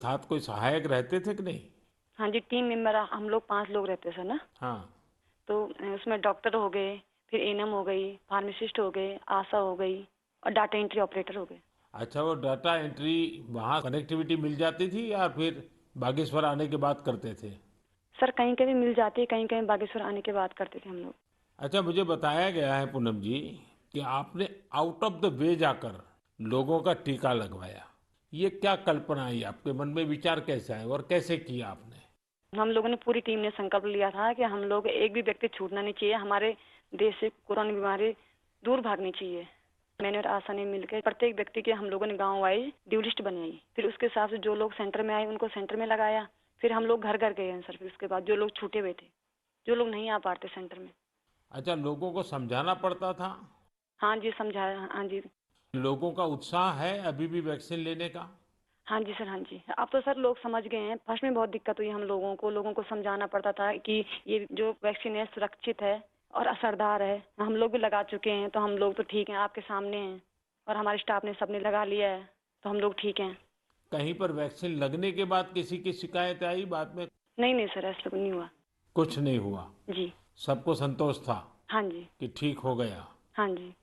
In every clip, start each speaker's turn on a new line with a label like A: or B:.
A: साथ कोई सहायक रहते थे कि नहीं?
B: हाँ जी, टीम मेंबर हम लोग 5 लोग रहते सर ना।
A: हाँ।
B: तो उसमें डॉक्टर हो गए, फिर एएनएम हो गई, फार्मासिस्ट हो गए, आशा हो गई और डाटा एंट्री ऑपरेटर हो गए।
A: अच्छा, वो डाटा एंट्री वहाँ कनेक्टिविटी मिल जाती थी या फिर बागेश्वर आने के बाद करते थे?
B: सर कहीं कहीं मिल जाती है, कहीं कहीं बागेश्वर आने के बाद करते थे हम लोग।
A: अच्छा, मुझे बताया गया है पूनम जी कि आपने आउट ऑफ द वे जाकर लोगों का टीका लगवाया। ये क्या कल्पना आई आपके मन में, विचार कैसे आए और कैसे किया आपने?
B: हम लोगों ने पूरी टीम ने संकल्प लिया था कि हम लोग एक भी व्यक्ति छूटना नहीं चाहिए, हमारे देश से कोरोना बीमारी दूर भागनी चाहिए। मैंने और आशा ने मिलकर प्रत्येक व्यक्ति के हम लोगों ने गांव वाइज ड्यू लिस्ट बनाई, फिर उसके हिसाब से जो लोग सेंटर में आए उनको सेंटर में लगाया। फिर हम लोग घर घर गए हैं सर, फिर उसके बाद जो लोग छूटे हुए थे, जो लोग नहीं आ पाते सेंटर में।
A: अच्छा, लोगों को समझाना पड़ता था?
B: हाँ जी, समझाया, हाँ जी।
A: लोगों का उत्साह है अभी भी वैक्सीन लेने का?
B: हाँ जी सर, हाँ जी। अब तो सर लोग समझ गए हैं। फर्स्ट में बहुत दिक्कत हुई हम लोगों को समझाना पड़ता था कि ये जो वैक्सीन है सुरक्षित है और असरदार है। हम लोग भी लगा चुके हैं तो हम लोग तो ठीक हैं, आपके सामने हैं। और हमारे स्टाफ ने सबने लगा लिया है तो हम लोग ठीक हैं।
A: कहीं पर वैक्सीन लगने के बाद किसी की शिकायत आई बाद में?
B: नहीं नहीं सर, ऐसा कुछ नहीं हुआ।
A: कुछ नहीं हुआ?
B: जी।
A: सबको संतोष था
B: हाँ जी।
A: कि ठीक हो गया?
B: हाँ जी।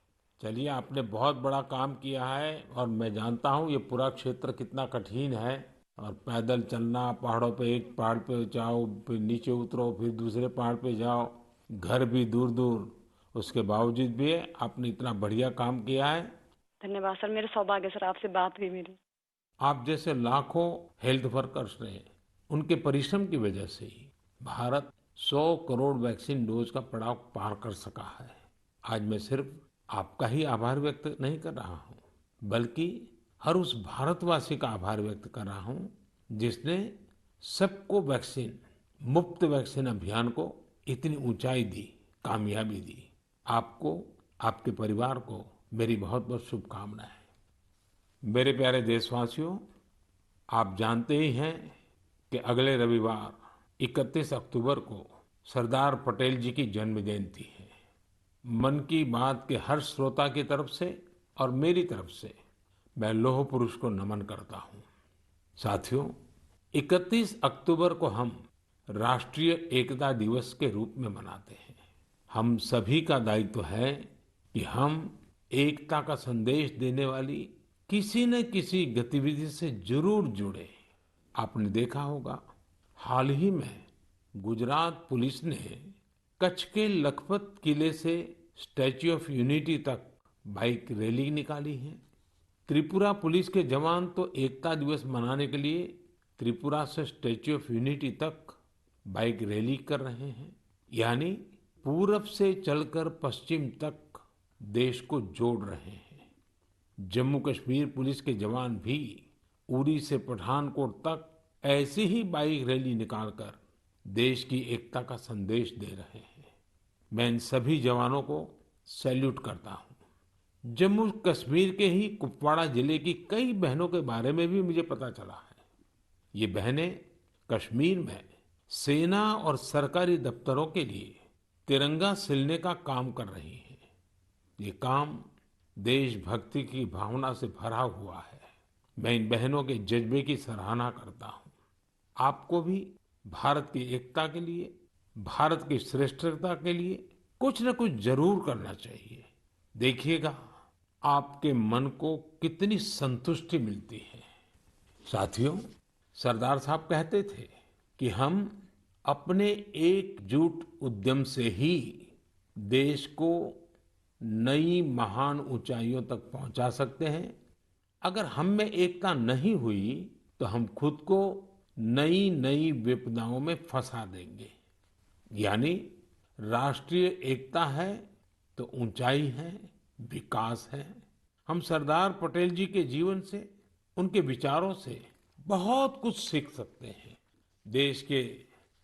A: चलिए, आपने बहुत बड़ा काम किया है और मैं जानता हूँ ये पूरा क्षेत्र कितना कठिन है। और पैदल चलना, पहाड़ों पे, एक पहाड़ पे जाओ फिर नीचे उतरो फिर दूसरे पहाड़ पे जाओ, घर भी दूर दूर, उसके बावजूद भी आपने इतना बढ़िया काम किया है।
B: धन्यवाद सर, मेरे सौभाग्य सर आपसे बात हुई मेरी।
A: आप जैसे लाखों हेल्थ वर्कर्स ने, उनके परिश्रम की वजह से ही भारत 100 करोड़ वैक्सीन डोज का पड़ाव पार कर सका है। आज मैं सिर्फ आपका ही आभार व्यक्त नहीं कर रहा हूँ, बल्कि हर उस भारतवासी का आभार व्यक्त कर रहा हूँ जिसने सबको वैक्सीन, मुफ्त वैक्सीन अभियान को इतनी ऊंचाई दी, कामयाबी दी। आपको, आपके परिवार को मेरी बहुत बहुत शुभकामनाएं। मेरे प्यारे देशवासियों, आप जानते ही हैं कि अगले रविवार 31 अक्टूबर को सरदार पटेल जी की जन्म जयंती है। मन की बात के हर श्रोता की तरफ से और मेरी तरफ से मैं लौह पुरुष को नमन करता हूँ। साथियों, 31 अक्टूबर को हम राष्ट्रीय एकता दिवस के रूप में मनाते हैं। हम सभी का दायित्व है कि हम एकता का संदेश देने वाली किसी न किसी गतिविधि से जरूर जुड़े। आपने देखा होगा, हाल ही में गुजरात पुलिस ने कच्छ के लखपत किले से स्टैच्यू ऑफ यूनिटी तक बाइक रैली निकाली है। त्रिपुरा पुलिस के जवान तो एकता दिवस मनाने के लिए त्रिपुरा से स्टैच्यू ऑफ यूनिटी तक बाइक रैली कर रहे हैं। यानी पूरब से चलकर पश्चिम तक देश को जोड़ रहे हैं। जम्मू कश्मीर पुलिस के जवान भी उरी से पठानकोट तक ऐसी ही बाइक रैली निकालकर देश की एकता का संदेश दे रहे हैं। मैं इन सभी जवानों को सैल्यूट करता हूँ। जम्मू कश्मीर के ही कुपवाड़ा जिले की कई बहनों के बारे में भी मुझे पता चला है। ये बहनें कश्मीर में सेना और सरकारी दफ्तरों के लिए तिरंगा सिलने का काम कर रही हैं। ये काम देशभक्ति की भावना से भरा हुआ है। मैं इन बहनों के जज्बे की सराहना करता हूँ। आपको भी भारत की एकता के लिए, भारत की श्रेष्ठता के लिए कुछ न कुछ जरूर करना चाहिए। देखिएगा, आपके मन को कितनी संतुष्टि मिलती है। साथियों, सरदार साहब कहते थे कि हम अपने एकजुट उद्यम से ही देश को नई महान ऊंचाइयों तक पहुंचा सकते हैं। अगर हम में एकता नहीं हुई तो हम खुद को नई नई विपदाओं में फंसा देंगे। यानी राष्ट्रीय एकता है तो ऊंचाई है, विकास है। हम सरदार पटेल जी के जीवन से, उनके विचारों से बहुत कुछ सीख सकते हैं। देश के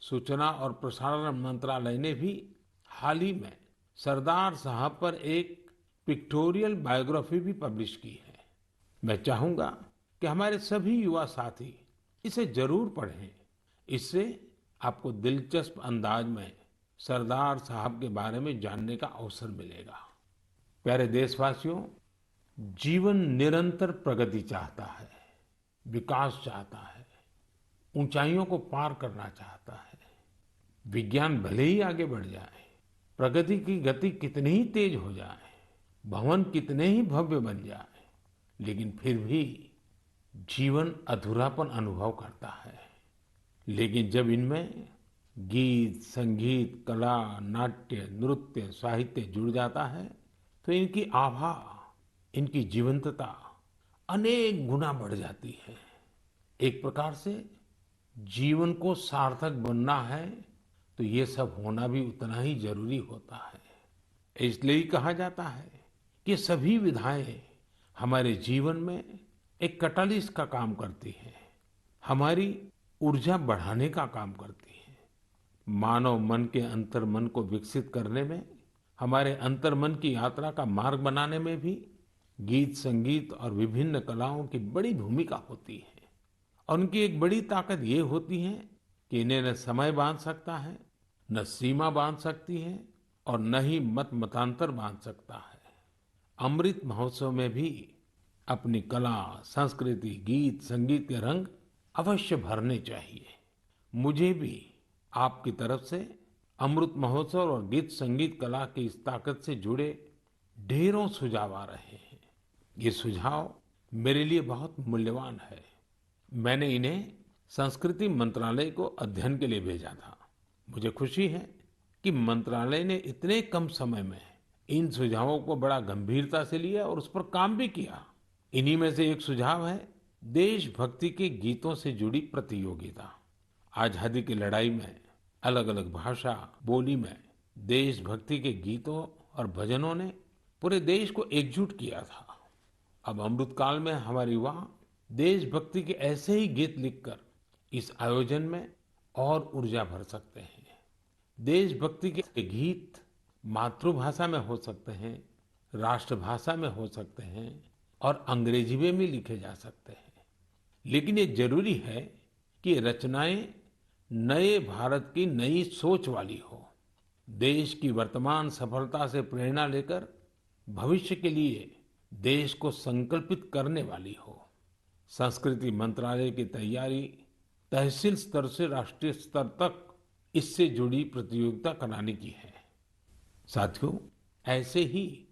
A: सूचना और प्रसारण मंत्रालय ने भी हाल ही में सरदार साहब पर एक पिक्टोरियल बायोग्राफी भी पब्लिश की है। मैं चाहूंगा कि हमारे सभी युवा साथी इसे जरूर पढ़ें। इससे आपको दिलचस्प अंदाज में सरदार साहब के बारे में जानने का अवसर मिलेगा। प्यारे देशवासियों, जीवन निरंतर प्रगति चाहता है, विकास चाहता है। ऊंचाइयों को पार करना चाहता है। विज्ञान भले ही आगे बढ़ जाए, प्रगति की गति कितनी ही तेज हो जाए, भवन कितने ही भव्य बन जाए, लेकिन फिर भी जीवन अधूरापन अनुभव करता है। लेकिन जब इनमें गीत, संगीत, कला, नाट्य, नृत्य, साहित्य जुड़ जाता है, तो इनकी आभा, इनकी जीवंतता अनेक गुना बढ़ जाती है। एक प्रकार से जीवन को सार्थक बनना है तो ये सब होना भी उतना ही जरूरी होता है। इसलिए ही कहा जाता है कि सभी विधाएं हमारे जीवन में एक कैटलिस्ट का काम करती है, हमारी ऊर्जा बढ़ाने का काम करती है। मानव मन के अंतर्मन को विकसित करने में, हमारे अंतर्मन की यात्रा का मार्ग बनाने में भी गीत, संगीत और विभिन्न कलाओं की बड़ी भूमिका होती है। और उनकी एक बड़ी ताकत ये होती है कि इन्हें न समय बांध सकता है, न सीमा बांध सकती है और न ही मत मतांतर बांध सकता है। अमृत महोत्सव में भी अपनी कला, संस्कृति, गीत, संगीत के रंग अवश्य भरने चाहिए। मुझे भी आपकी तरफ से अमृत महोत्सव और गीत संगीत कला की इस ताकत से जुड़े ढेरों सुझाव आ रहे हैं। ये सुझाव मेरे लिए बहुत मूल्यवान है। मैंने इन्हें संस्कृति मंत्रालय को अध्ययन के लिए भेजा था। मुझे खुशी है कि मंत्रालय ने इतने कम समय में इन सुझावों को बड़ा गंभीरता से लिया और उस पर काम भी किया। इन्हीं में से एक सुझाव है देशभक्ति के गीतों से जुड़ी प्रतियोगिता। आजादी की लड़ाई में अलग अलग भाषा, बोली में देशभक्ति के गीतों और भजनों ने पूरे देश को एकजुट किया था। अब अमृतकाल में हमारे युवा देशभक्ति के ऐसे ही गीत लिखकर इस आयोजन में और ऊर्जा भर सकते हैं। देशभक्ति के गीत मातृभाषा में हो सकते हैं, राष्ट्रभाषा में हो सकते हैं और अंग्रेजी में भी लिखे जा सकते हैं। लेकिन ये जरूरी है कि रचनाएं नए भारत की नई सोच वाली हो, देश की वर्तमान सफलता से प्रेरणा लेकर भविष्य के लिए देश को संकल्पित करने वाली हो। संस्कृति मंत्रालय की तैयारी तहसील स्तर से राष्ट्रीय स्तर तक इससे जुड़ी प्रतियोगिता कराने की है। साथियों, ऐसे ही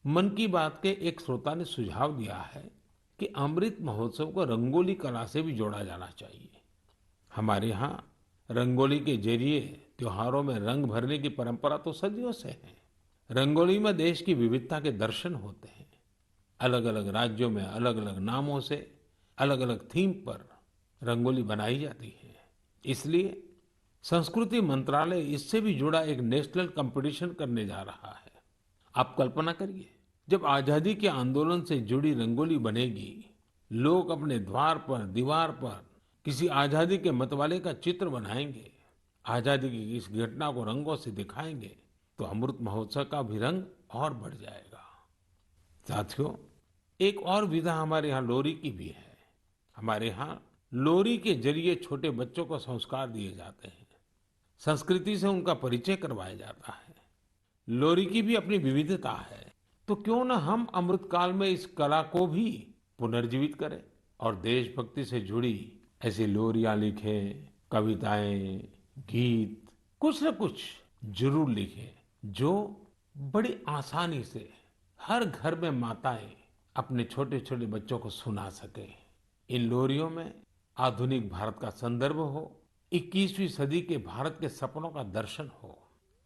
A: मन की बात के एक श्रोता ने सुझाव दिया है कि अमृत महोत्सव को रंगोली कला से भी जोड़ा जाना चाहिए। हमारे यहाँ रंगोली के जरिए त्योहारों में रंग भरने की परंपरा तो सदियों से है। रंगोली में देश की विविधता के दर्शन होते हैं। अलग अलग राज्यों में अलग अलग नामों से अलग अलग थीम पर रंगोली बनाई जाती है। इसलिए संस्कृति मंत्रालय इससे भी जुड़ा एक नेशनल कंपटीशन करने जा रहा है। आप कल्पना करिए, जब आजादी के आंदोलन से जुड़ी रंगोली बनेगी, लोग अपने द्वार पर, दीवार पर किसी आजादी के मतवाले का चित्र बनाएंगे, आजादी की इस घटना को रंगों से दिखाएंगे, तो अमृत महोत्सव का भी रंग और बढ़ जाएगा। साथियों, एक और विधा हमारे यहाँ लोरी की भी है। हमारे यहाँ लोरी के जरिए छोटे बच्चों को संस्कार दिए जाते हैं, संस्कृति से उनका परिचय करवाया जाता है। लोरी की भी अपनी विविधता है, तो क्यों न हम अमृतकाल में इस कला को भी पुनर्जीवित करें और देशभक्ति से जुड़ी ऐसी लोरियां लिखें, कविताएं, गीत, कुछ न कुछ जरूर लिखें, जो बड़ी आसानी से हर घर में माताएं अपने छोटे छोटे बच्चों को सुना सके। इन लोरियों में आधुनिक भारत का संदर्भ हो, 21वीं सदी के भारत के सपनों का दर्शन हो,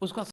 A: उसका